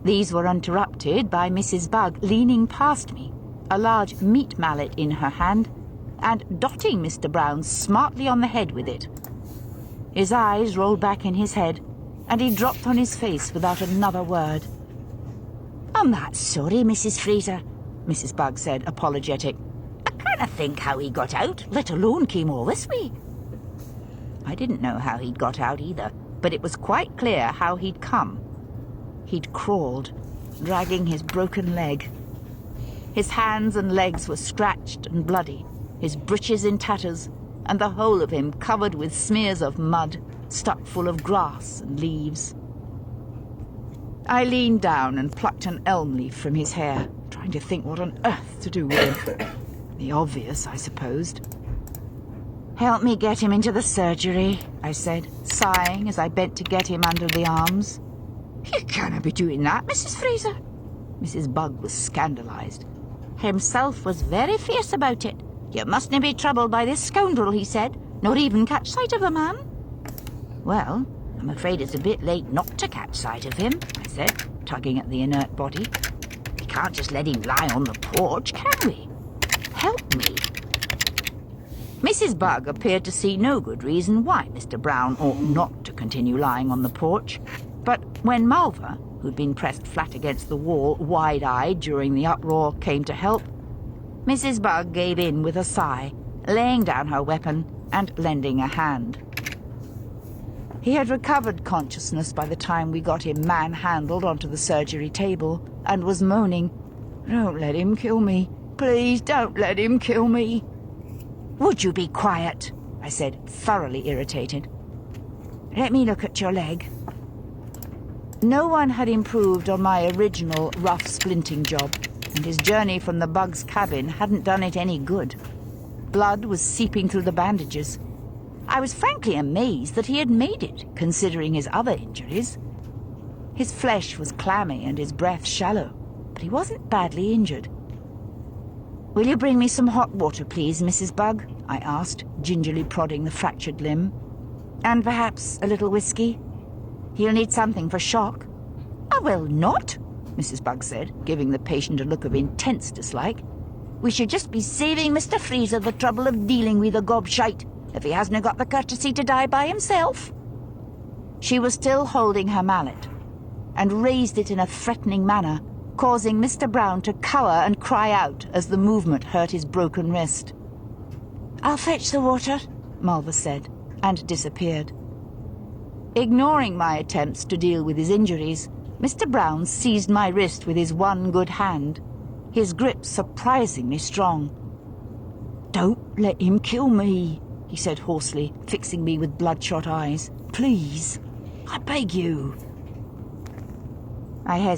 These were interrupted by Mrs. Bug leaning past me, a large meat mallet in her hand, and dotting Mr. Brown smartly on the head with it. His eyes rolled back in his head, and he dropped on his face without another word. "I'm that sorry, Mrs. Fraser," Mrs. Bug said, apologetic. "I can't think how he got out, let alone came all this way." I didn't know how he'd got out either, but it was quite clear how he'd come. He'd crawled, dragging his broken leg. His hands and legs were scratched and bloody, his breeches in tatters, and the whole of him covered with smears of mud, stuck full of grass and leaves. I leaned down and plucked an elm leaf from his hair, trying to think what on earth to do with him. The obvious, I supposed. "Help me get him into the surgery," I said, sighing as I bent to get him under the arms. "You can't be doing that, Mrs. Fraser." Mrs. Bug was scandalised. "Himself was very fierce about it. You mustn't be troubled by this scoundrel," he said, "nor even catch sight of the man." "Well, I'm afraid it's a bit late not to catch sight of him," I said, tugging at the inert body. "We can't just let him lie on the porch, can we? Help me." Mrs. Bug appeared to see no good reason why Mr. Brown ought not to continue lying on the porch, but when Malva, who'd been pressed flat against the wall, wide-eyed during the uproar, came to help, Mrs. Bug gave in with a sigh, laying down her weapon and lending a hand. He had recovered consciousness by the time we got him manhandled onto the surgery table, and was moaning, "Don't let him kill me. Please don't let him kill me." "Would you be quiet?" I said, thoroughly irritated. "Let me look at your leg." No one had improved on my original rough splinting job, and his journey from the Bug's cabin hadn't done it any good. Blood was seeping through the bandages. I was frankly amazed that he had made it, considering his other injuries. His flesh was clammy and his breath shallow, but he wasn't badly injured. "Will you bring me some hot water, please, Mrs. Bug?" I asked, gingerly prodding the fractured limb. "And perhaps a little whiskey? He'll need something for shock." "I will not," Mrs. Bug said, giving the patient a look of intense dislike. "We should just be saving Mr. Fraser the trouble of dealing with a gobshite, if he hasn't got the courtesy to die by himself." She was still holding her mallet, and raised it in a threatening manner, causing Mr. Brown to cower and cry out as the movement hurt his broken wrist. "I'll fetch the water," Malva said, and disappeared. Ignoring my attempts to deal with his injuries, Mr. Brown seized my wrist with his one good hand, his grip surprisingly strong. "Don't let him kill me," he said hoarsely, fixing me with bloodshot eyes. "Please, I beg you." I hesitated.